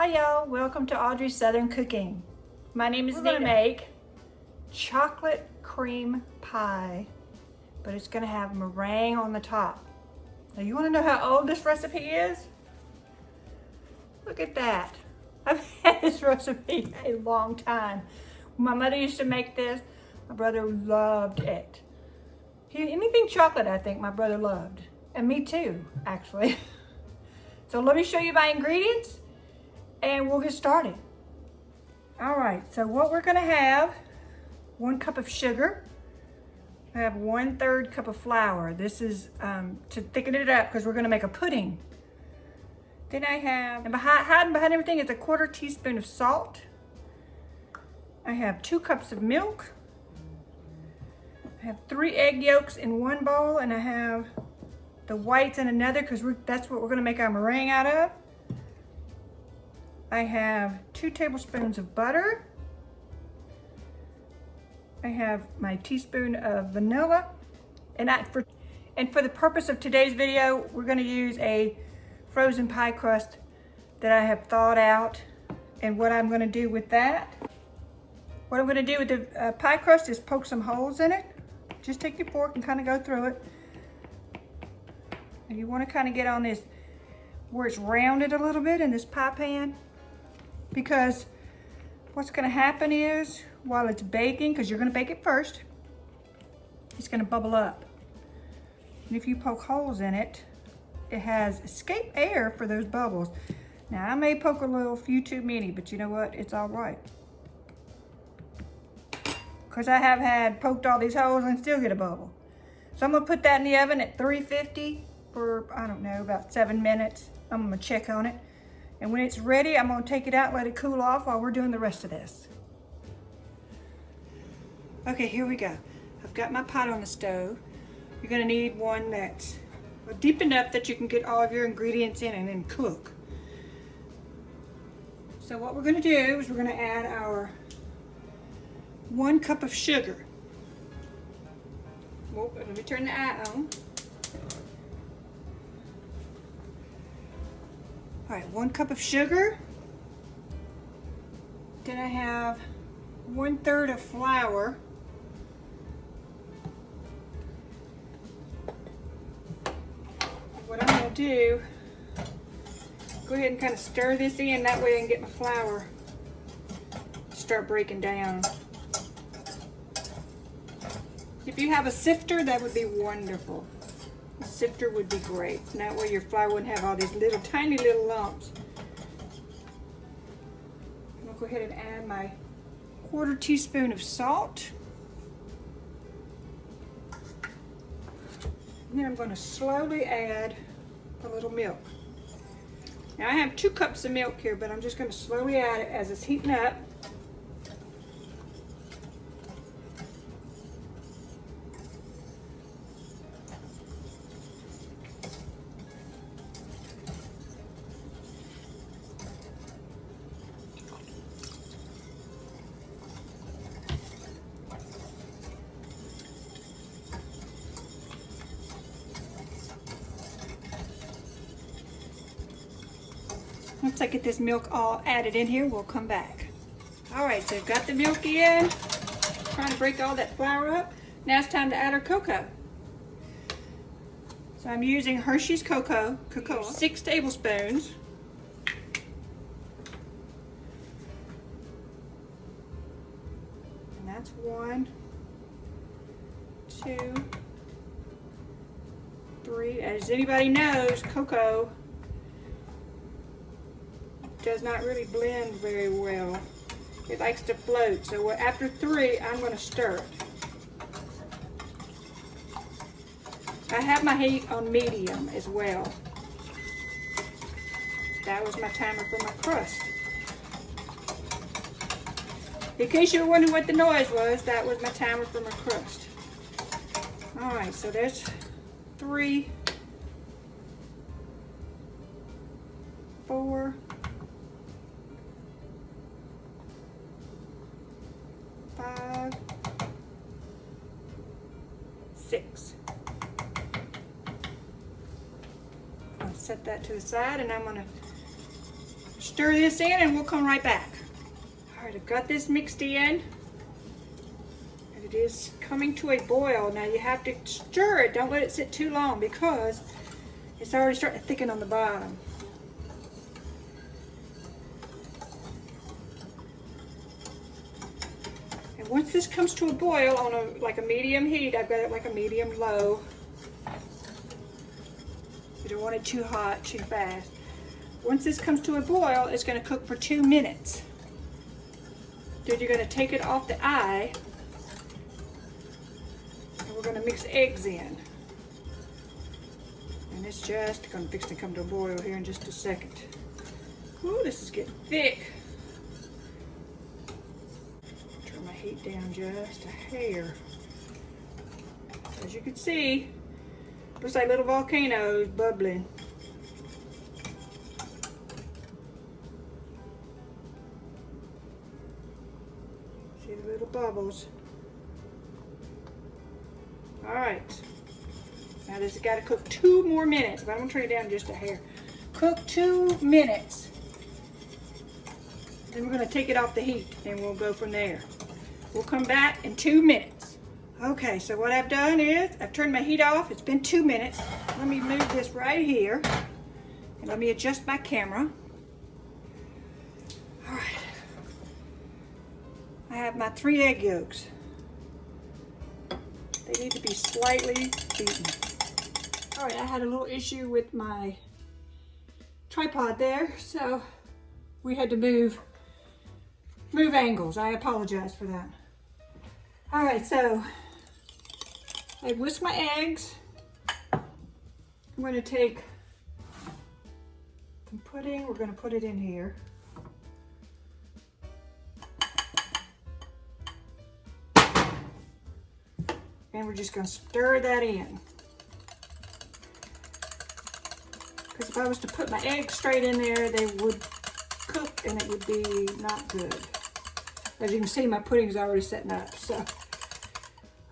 Hi y'all, welcome to Audrey's Southern Cooking. My name is Nina. We're gonna make chocolate cream pie, but it's gonna have meringue on the top. Now you wanna know how old this recipe is? Look at that. I've had this recipe a long time. My mother used to make this. My brother loved it. Anything chocolate, I think my brother loved. And me too, actually. So let me show you my ingredients and we'll get started. All right, so what we're gonna have, 1 cup of sugar. I have 1/3 cup of flour. This is to thicken it up because we're gonna make a pudding. Then I have, and hiding behind everything is a 1/4 teaspoon of salt. I have 2 cups of milk. I have 3 egg yolks in 1 bowl, and I have the whites in another because that's what we're gonna make our meringue out of. I have 2 tablespoons of butter. I have my teaspoon of vanilla. And for the purpose of today's video, we're gonna use a frozen pie crust that I have thawed out. And what I'm gonna do with that, what I'm gonna do with the pie crust is poke some holes in it. Just take your fork and kind of go through it. And you wanna kind of get on this, where it's rounded a little bit in this pie pan. Because what's gonna happen is, while it's baking, because you're gonna bake it first, it's gonna bubble up. And if you poke holes in it, it has escape air for those bubbles. Now I may poke a few too many, but you know what? It's all right. Because I have had poked all these holes and still get a bubble. So I'm gonna put that in the oven at 350 for, I don't know, about 7 minutes. I'm gonna check on it. And when it's ready, I'm gonna take it out and let it cool off while we're doing the rest of this. Okay, here we go. I've got my pot on the stove. You're gonna need one that's deep enough that you can get all of your ingredients in and then cook. So what we're gonna do is we're gonna add our 1 cup of sugar. Well, let me turn the eye on. All right, 1 cup of sugar. Then I have 1/3 of flour. What I'm gonna do, go ahead and kind of stir this in, that way I can get my flour to start breaking down. If you have a sifter, that would be wonderful. A sifter would be great. And that way your flour wouldn't have all these little tiny little lumps. I'm gonna go ahead and add my 1/4 teaspoon of salt. And then I'm gonna slowly add a little milk. Now I have 2 cups of milk here, but I'm just gonna slowly add it as it's heating up. Once I get this milk all added in here, we'll come back. All right, so I've got the milk in. Trying to break all that flour up. Now it's time to add our cocoa. So I'm using Hershey's cocoa, 6 tablespoons. And that's 1, 2, 3. As anybody knows, cocoa does not really blend very well. It likes to float. So after 3, I'm going to stir it. I have my heat on medium as well. That was my timer for my crust. In case you were wondering what the noise was, that was my timer for my crust. All right, so there's 3, 4, 5, 6. I'll set that to the side, and I'm going to stir this in and we'll come right back. All right, I've got this mixed in. And it is coming to a boil. Now you have to stir it. Don't let it sit too long because it's already starting to thicken on the bottom. And once this comes to a boil on like a medium heat, I've got it like a medium low. You don't want it too hot, too fast. Once this comes to a boil, it's going to cook for 2 minutes. Then you're going to take it off the eye, and we're going to mix eggs in. And it's just going to fix to come to a boil here in just a second. Ooh, this is getting thick. Turn my heat down just a hair. As you can see, looks like little volcanoes bubbling. See the little bubbles. All right. Now this has got to cook 2 more minutes, but I'm gonna turn it down just a hair. Cook 2 minutes. Then we're gonna take it off the heat and we'll go from there. We'll come back in 2 minutes. Okay, so what I've done is I've turned my heat off. It's been 2 minutes. Let me move this right here. And let me adjust my camera. All right. I have my 3 egg yolks. They need to be slightly beaten. All right, I had a little issue with my tripod there, so we had to move angles. I apologize for that. All right, so I whisked my eggs. I'm going to take some pudding. We're going to put it in here. And we're just going to stir that in. Because if I was to put my eggs straight in there, they would cook and it would be not good. As you can see, my pudding's already setting up. So,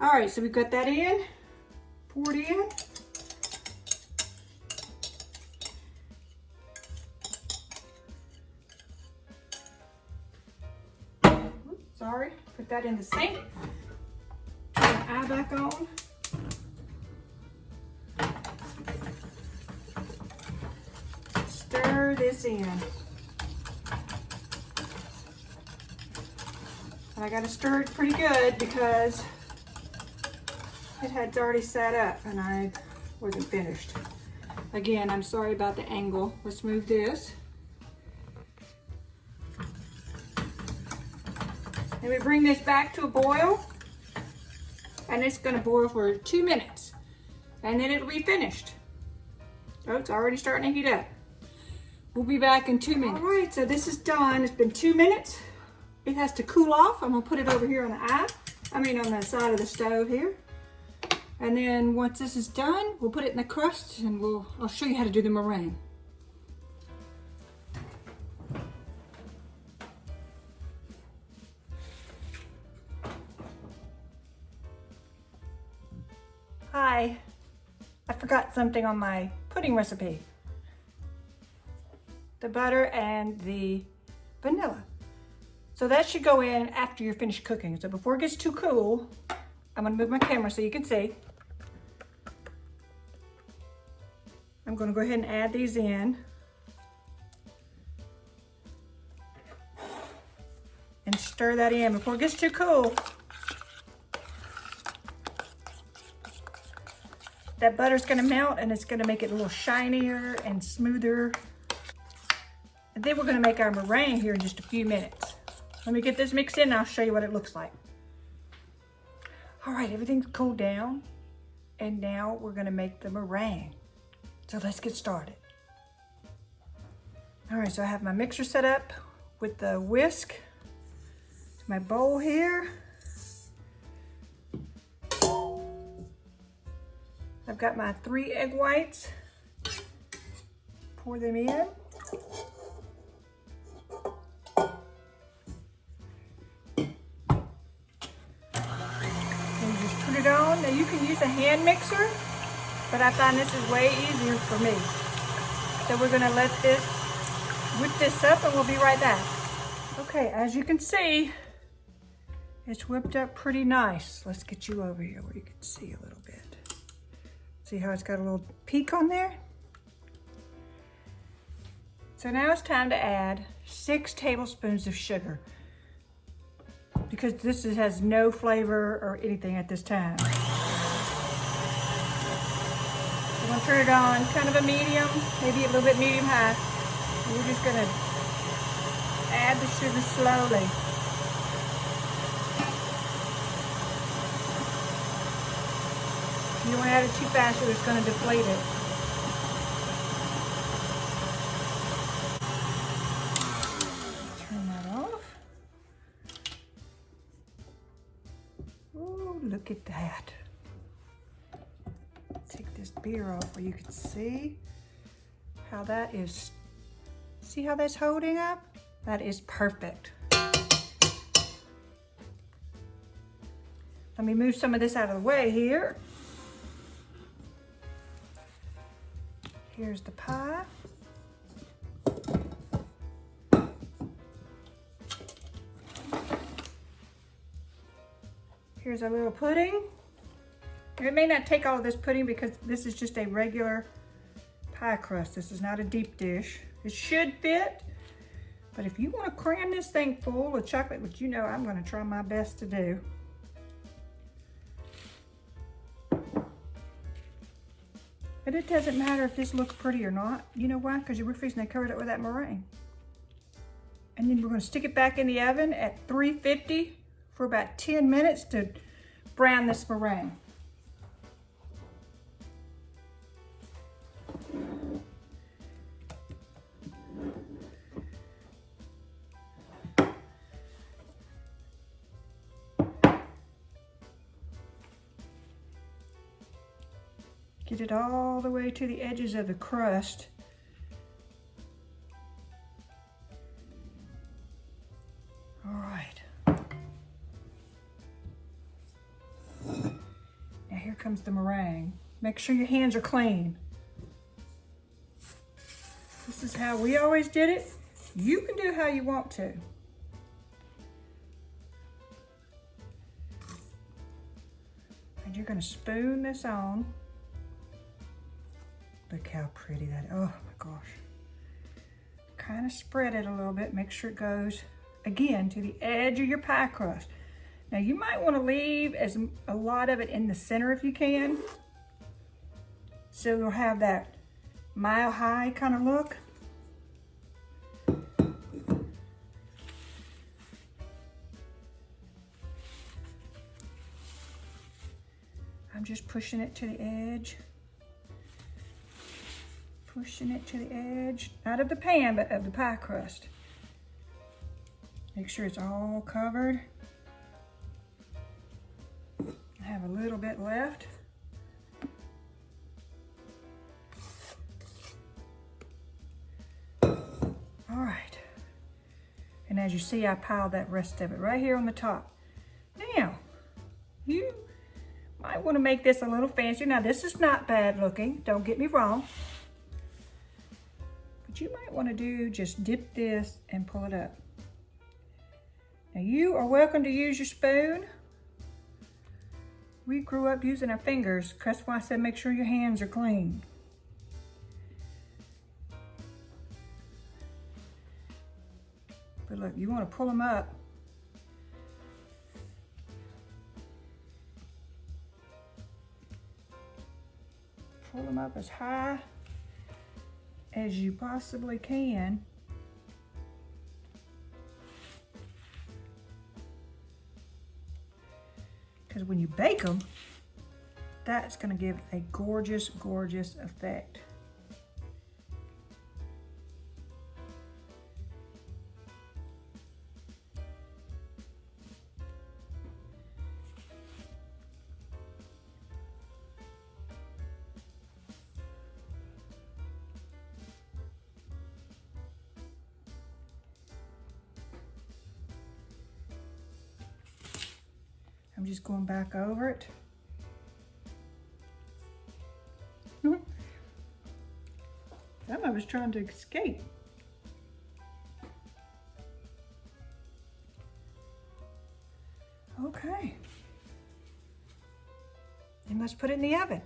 all right, so we've got that in, poured in. Oops, sorry, put that in the sink. Turn the eye back on. Stir this in. And I got to stir it pretty good because it had already sat up and I wasn't finished. Again, I'm sorry about the angle. Let's move this. And we bring this back to a boil. And it's going to boil for 2 minutes. And then it'll be finished. Oh, it's already starting to heat up. We'll be back in 2 minutes. All right, so this is done. It's been 2 minutes. It has to cool off. I'm going to put it over here on the side of the stove here. And then once this is done, we'll put it in the crust and I'll show you how to do the meringue. Hi, I forgot something on my pudding recipe. The butter and the vanilla. So that should go in after you're finished cooking. So before it gets too cool, I'm gonna move my camera so you can see. I'm gonna go ahead and add these in. And stir that in before it gets too cool. That butter's gonna melt and it's gonna make it a little shinier and smoother. And then we're gonna make our meringue here in just a few minutes. Let me get this mixed in and I'll show you what it looks like. All right, everything's cooled down. And now we're gonna make the meringue. So let's get started. All right, so I have my mixer set up with the whisk. My bowl here. I've got my 3 egg whites. Pour them in. And just put it on. Now you can use a hand mixer, but I find this is way easier for me. So we're gonna let this whip this up and we'll be right back. Okay, as you can see, it's whipped up pretty nice. Let's get you over here where you can see a little bit. See how it's got a little peak on there? So now it's time to add 6 tablespoons of sugar because this has no flavor or anything at this time. I'm gonna turn it on kind of a medium, maybe a little bit medium high. And we're just gonna add the sugar slowly. If you don't add it too fast, or it's gonna deplete it. Turn that off. Oh, look at that. Take this beer off where you can see how that is. See how that's holding up? That is perfect. Let me move some of this out of the way here. Here's the pie. Here's our little pudding. It may not take all of this pudding because this is just a regular pie crust. This is not a deep dish. It should fit, but if you want to cram this thing full of chocolate, which you know I'm going to try my best to do. But it doesn't matter if this looks pretty or not. You know why? Because we're fixing to cover it up with that meringue. And then we're going to stick it back in the oven at 350 for about 10 minutes to brown this meringue. Get it all the way to the edges of the crust. All right. Now here comes the meringue. Make sure your hands are clean. This is how we always did it. You can do how you want to. And you're gonna spoon this on. Look how pretty that is. Oh my gosh. Kind of spread it a little bit. Make sure it goes, again, to the edge of your pie crust. Now you might want to leave a lot of it in the center if you can. So you'll have that mile high kind of look. I'm just pushing it to the edge. Pushing it to the edge, not of the pan, but of the pie crust. Make sure it's all covered. I have a little bit left. All right. And as you see, I piled that rest of it right here on the top. Now, you might want to make this a little fancier. Now, this is not bad looking, don't get me wrong. What you might want to do, just dip this and pull it up. Now you are welcome to use your spoon. We grew up using our fingers. That's why I said make sure your hands are clean. But look, you want to pull them up. Pull them up as high as you possibly can. Because when you bake them, that's going to give a gorgeous, gorgeous effect. I'm just going back over it. Some of it's trying to escape. Okay. And let's put it in the oven.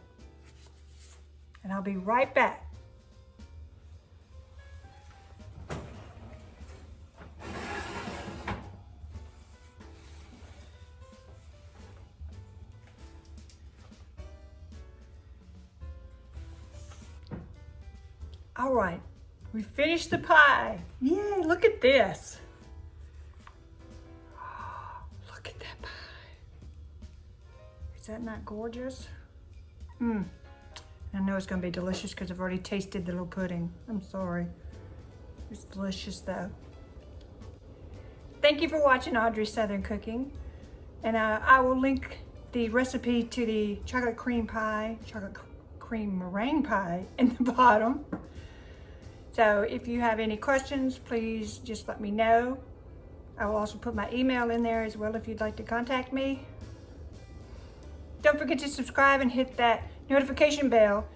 And I'll be right back. All right, we finished the pie. Yay, look at this. Oh, look at that pie. Is that not gorgeous? I know it's gonna be delicious because I've already tasted the little pudding. I'm sorry. It's delicious though. Thank you for watching Audrey's Southern Cooking. And I will link the recipe to the chocolate cream pie, chocolate cream meringue pie in the bottom. So if you have any questions, please just let me know. I will also put my email in there as well if you'd like to contact me. Don't forget to subscribe and hit that notification bell